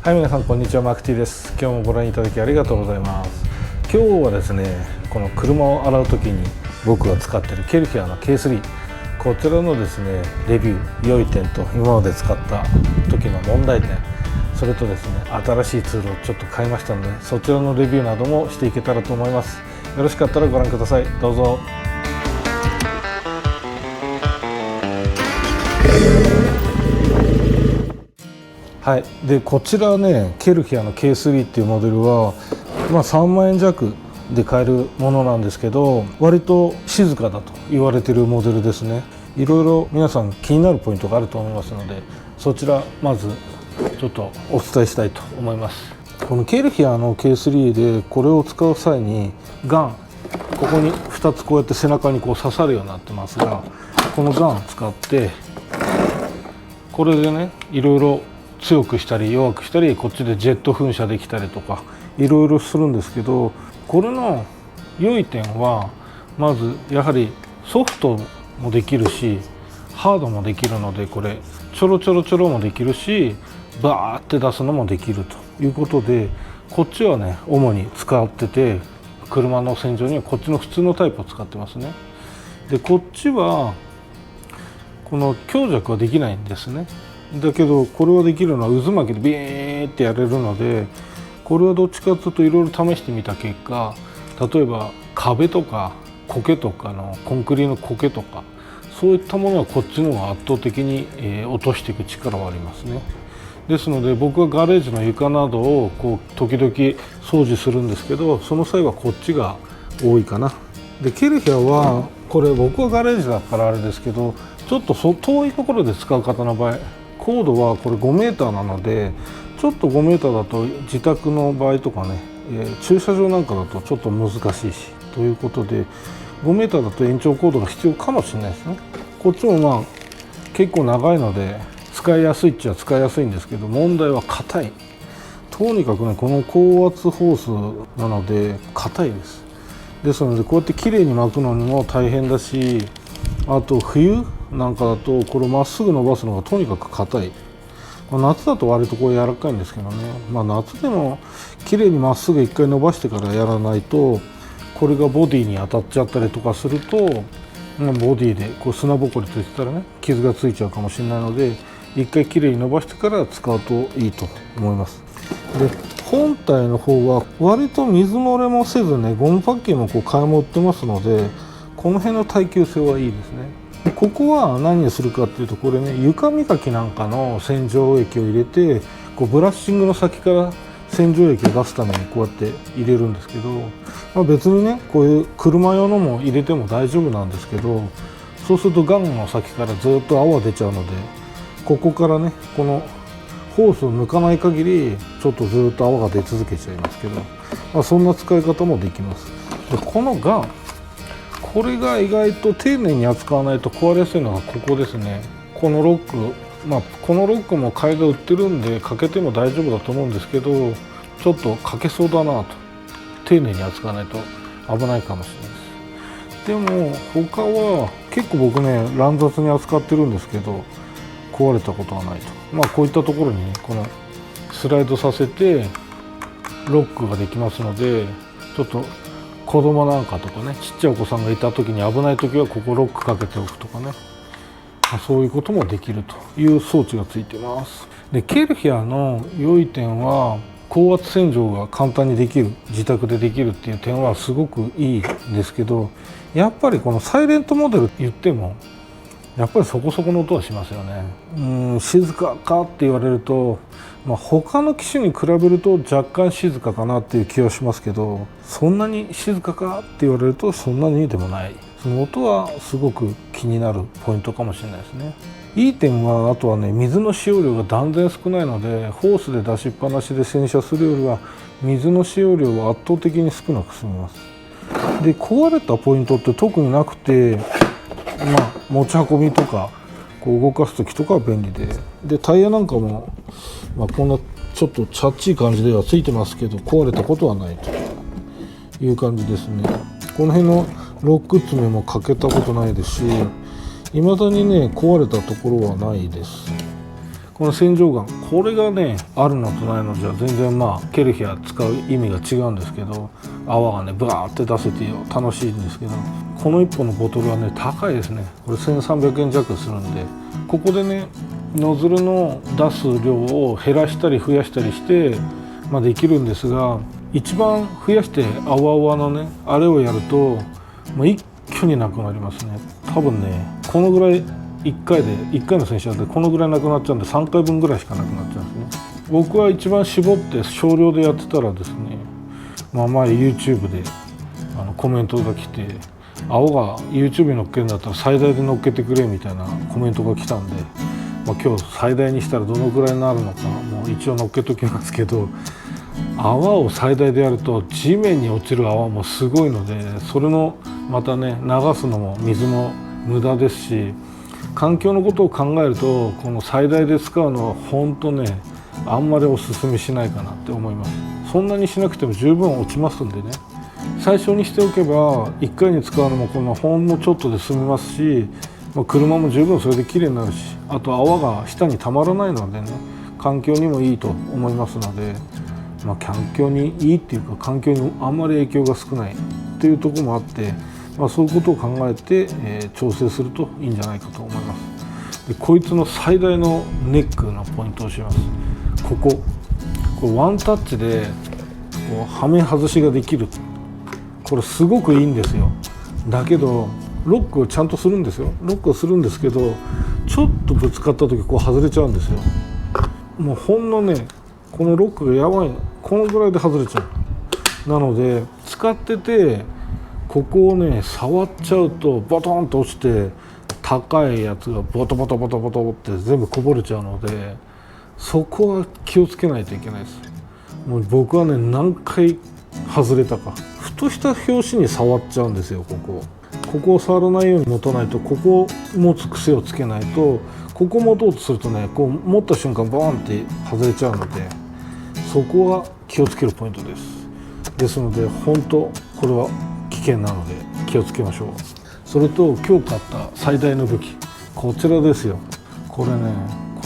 はい、皆さんこんにちは、マークティです。今日もご覧いただきありがとうございます。今日はですね、この車を洗う時に僕が使っているケルヒャーの K3、 こちらのですねレビュー、良い点と今まで使った時の問題点、それとですね新しいツールをちょっと買いましたので、そちらのレビューなどもしていけたらと思います。よろしかったらご覧ください。どうぞ。はい、でこちらね、ケルヒャーの K3 っていうモデルは、3万円弱で買えるものなんですけど、割と静かだと言われているモデルですね。いろいろ皆さん気になるポイントがあると思いますので、そちらまずちょっとお伝えしたいと思います。このケルヒャーの K3 でこれを使う際にガン、ここに2つこうやって背中にこう刺さるようになってますが、このガンを使ってこれでね、いろいろ強くしたり弱くしたり、こっちでジェット噴射できたりとかいろいろするんですけど、これの良い点はまずやはりソフトもできるしハードもできるので、これちょろちょろちょろもできるしバーって出すのもできるということで、こっちはね主に使ってて、車の洗浄にはこっちの普通のタイプを使ってますね。でこっちはこの強弱はできないんですね。だけどこれはできるのは渦巻きでビーってやれるので、これはどっちかというといろいろ試してみた結果、例えば壁とか苔とかのコンクリの苔とかそういったものはこっちの方が圧倒的に落としていく力はありますね。ですので僕はガレージの床などをこう時々掃除するんですけど、その際はこっちが多いかな。でケルヒャーはこれ僕はガレージだからあれですけど、ちょっと遠いところで使う方の場合、コードはこれ 5m なので、ちょっと 5m だと自宅の場合とかね、駐車場なんかだとちょっと難しいしということで、5m だと延長コードが必要かもしれないですね。こっちも結構長いので使いやすいっちゃ使いやすいんですけど、問題は硬い。とにかくね、この高圧ホースなので硬いです。ですのでこうやってきれいに巻くのにも大変だし、あと冬なんかだとこれまっすぐ伸ばすのがとにかく硬い。夏だと割とこう柔らかいんですけどね、夏でもきれいにまっすぐ一回伸ばしてからやらないと、これがボディに当たっちゃったりとかすると、ボディでこう砂ぼこりついてたらね傷がついちゃうかもしれないので、一回きれいに伸ばしてから使うといいと思います。で本体の方は割と水漏れもせずね、ゴムパッキンもこう替えも売ってますので、この辺の耐久性はいいですね。ここは何にするかっていうと、これね床磨きなんかの洗浄液を入れて、こうブラッシングの先から洗浄液を出すためにこうやって入れるんですけど、別にねこういう車用のも入れても大丈夫なんですけど、そうするとガンの先からずっと泡出ちゃうので、ここからねこのホースを抜かない限りちょっとずっと泡が出続けちゃいますけど、そんな使い方もできます。でこのガン、これが意外と丁寧に扱わないと壊れやすいのがここですね。このロック、このロックも替えが売ってるんでかけても大丈夫だと思うんですけど、ちょっとかけそうだなと、丁寧に扱わないと危ないかもしれないです。でも他は結構僕ね乱雑に扱ってるんですけど、壊れたことはないと。こういったところにねこのスライドさせてロックができますので、ちょっと子供なんかとかね、ちっちゃいお子さんがいた時に危ない時はここロックかけておくとかね、そういうこともできるという装置がついてます。でケルヒャーの良い点は高圧洗浄が簡単にできる、自宅でできるっていう点はすごくいいんですけど、やっぱりこのサイレントモデルって言ってもやっぱりそこそこの音はしますよね。静かかって言われると、他の機種に比べると若干静かかなっていう気はしますけど、そんなに静かかって言われるとそんなにでもない。その音はすごく気になるポイントかもしれないですね。いい点はあとはね、水の使用量が断然少ないので、ホースで出しっぱなしで洗車するよりは水の使用量は圧倒的に少なく済みます。で壊れたポイントって特になくて、持ち運びとかこう動かす時とかは便利で、タイヤなんかも、こんなちょっとチャッチい感じではついてますけど、壊れたことはないという感じですね。この辺のロック爪もかけたことないですし、未だにね壊れたところはないです。この洗浄岩、これがねあるのとないのじゃ全然ケルヒア使う意味が違うんですけど、泡がねブワーって出せて楽しいんですけど、この1本のボトルはね高いですね。これ1300円弱するんで、ここでねノズルの出す量を減らしたり増やしたりして、できるんですが、一番増やして泡泡のねあれをやると、一挙になくなりますね。多分ねこのぐらい1回の洗車でこのぐらいなくなっちゃうんで、3回分ぐらいしかなくなっちゃうんですね。僕は一番絞って少量でやってたらですね、前 YouTube でコメントが来て、青が YouTube に乗っけるんだったら最大で乗っけてくれみたいなコメントが来たんで、今日最大にしたらどのくらいになるのかもう一応乗っけときますけど、泡を最大でやると地面に落ちる泡もすごいので、それのまたね流すのも水も無駄ですし、環境のことを考えるとこの最大で使うのは本当ねあんまりおすすめしないかなって思います。そんなにしなくても十分落ちますんでね、最初にしておけば1回に使うのもこのほんのちょっとで済みますし、車も十分それで綺麗になるし、あと泡が下にたまらないのでね、環境にもいいと思いますので、環境にいいっていうか環境にあんまり影響が少ないっていうところもあって、そういうことを考えて、調整するといいんじゃないかと思います。でこいつの最大のネックのポイントをします。これワンタッチでこうはめ外しができる。これすごくいいんですよ。だけどロックをちゃんとするんですよ。ロックをするんですけど、ちょっとぶつかった時こう外れちゃうんですよ。もうほんのねこのロックがやばいの、このぐらいで外れちゃう。なので使っててここをね触っちゃうとボトンと落ちて、高いやつがボトボトボトボトって全部こぼれちゃうので、そこは気をつけないといけないです。もう僕はね何回外れたか。ふとした拍子に触っちゃうんですよ。ここを触らないように持たないと、ここを持つ癖をつけないと、ここを持とうとするとねこう持った瞬間ボーンって外れちゃうので、そこは気をつけるポイントです。ですので本当これは危険なので気をつけましょう。それと今日買った最大の武器、こちらですよ。これ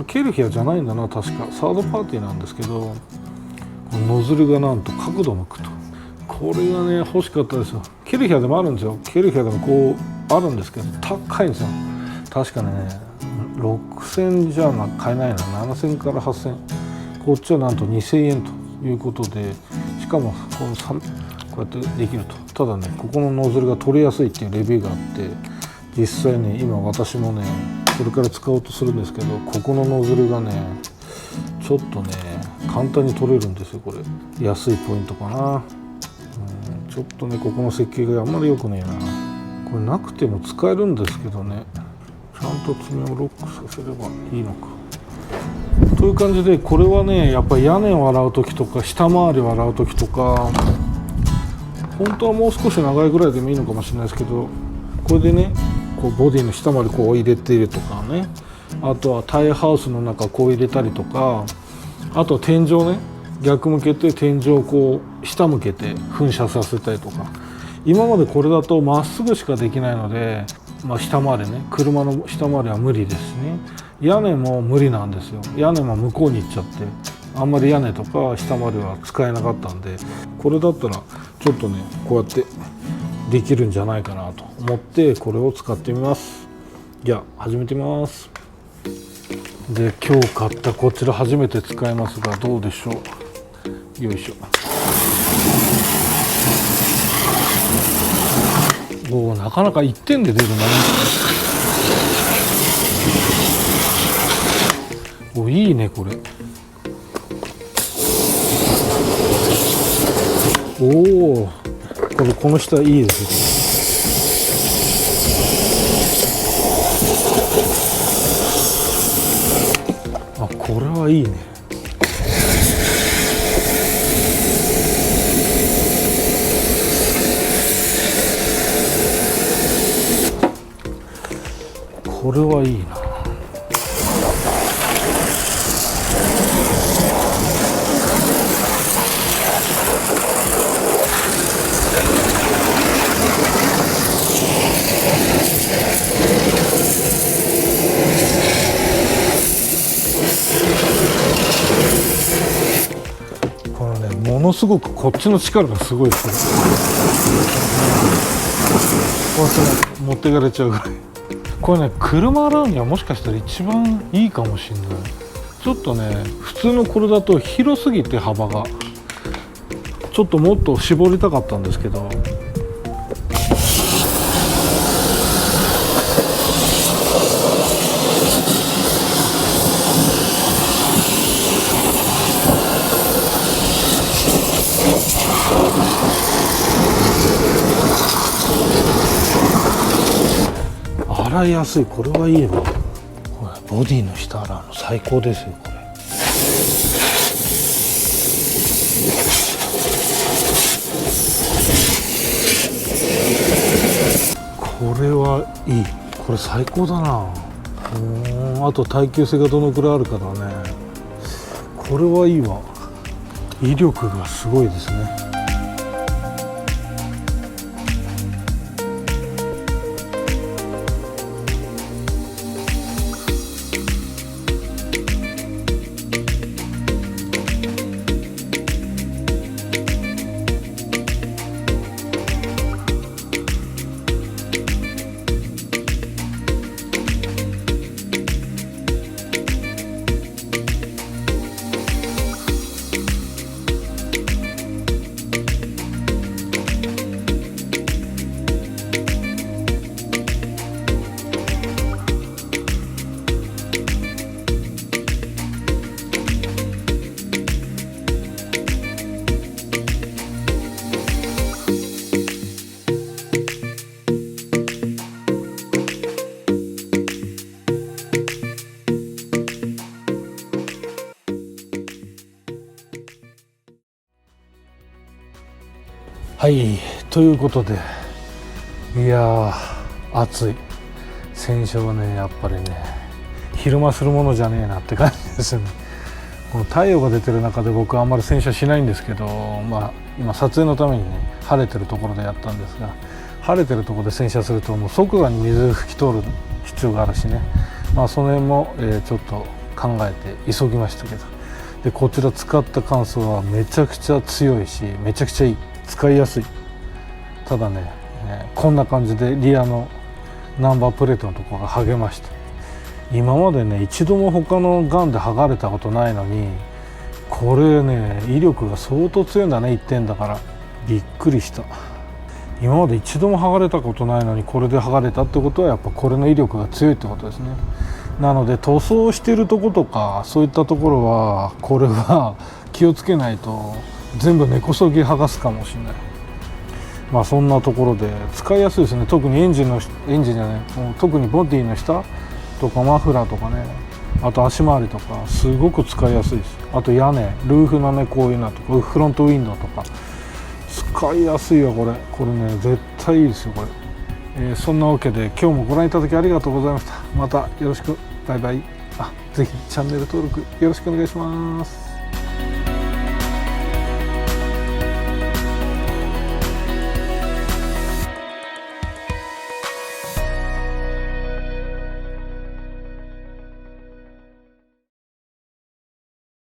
ケルヒアじゃないんだな、確かサードパーティーなんですけど、このノズルがなんと角度向くと、これがね欲しかったですよ。ケルヒアでもあるんですよ。ケルヒアでもこうあるんですけど高いんですよ。確かね6000じゃ買えないな、7000から8000、こっちはなんと2000円ということで、しかもこうやってできると。ただねここのノズルが取れやすいっていうレビューがあって、実際ね今私もねこれから使おうとするんですけど、ここのノズルがねちょっとね簡単に取れるんですよ。これ安いポイントかな。ちょっとねここの設計があんまり良くねえな。これなくても使えるんですけどね、ちゃんと爪をロックさせればいいのかという感じで、これはねやっぱり屋根を洗う時とか下回りを洗う時とか、本当はもう少し長いぐらいでもいいのかもしれないですけど、これでねこうボディの下までこう入れているとかね、あとはタイヤハウスの中こう入れたりとか、あとは天井ね逆向けて天井をこう下向けて噴射させたりとか、今までこれだとまっすぐしかできないので、下回りね車の下回りは無理ですね。屋根も無理なんですよ。屋根も向こうに行っちゃって、あんまり屋根とか下回りは使えなかったんで、これだったらちょっとねこうやってできるんじゃないかなと思ってこれを使ってみます。じゃあ始めてみます。で今日買ったこちら初めて使いますがどうでしょう。よいしょ。おなかなか1点で出るな。おいいねこれ。おおこの下いいですよ。これはいいね。これはいいな。ものすごくこっちの力がすごいですよ。こうやって持ってかれちゃうぐらい。これね、車洗うにはもしかしたら一番いいかもしれない。ちょっとね、普通のこれだと広すぎて幅がちょっともっと絞りたかったんですけど、洗いやすい。これはいいわ。ボディの下洗うの最高ですよこれ。これはいい。これ最高だな。あと耐久性がどのくらいあるかだね。これはいいわ。威力がすごいですね。はい、ということで、いやー暑い。洗車はね、やっぱりね昼間するものじゃねえなって感じですよね。この太陽が出てる中で僕はあんまり洗車しないんですけど、今撮影のためにね晴れてるところでやったんですが、晴れてるところで洗車するともう即座に水拭き取る必要があるしね、その辺も、ちょっと考えて急ぎましたけど、でこちら使った感想はめちゃくちゃ強いし、めちゃくちゃいい、使いやすい。ただね、こんな感じでリアのナンバープレートのところが剥げました。今までね一度も他のガンで剥がれたことないのに、これね威力が相当強いんだね。1点だからびっくりした。今まで一度も剥がれたことないのにこれで剥がれたってことはやっぱこれの威力が強いってことですね。なので塗装してるとことかそういったところはこれは気をつけないと全部根こそぎ剥がすかもしれない。そんなところで使いやすいですね。特にエンジンじゃない、特にボディの下とかマフラーとかね、あと足回りとかすごく使いやすいです。あと屋根、ルーフのねこういうのとかフロントウィンドウとか使いやすいわこれ。これね絶対いいですよこれ。そんなわけで今日もご覧いただきありがとうございました。またよろしく。バイバイ。ぜひチャンネル登録よろしくお願いします。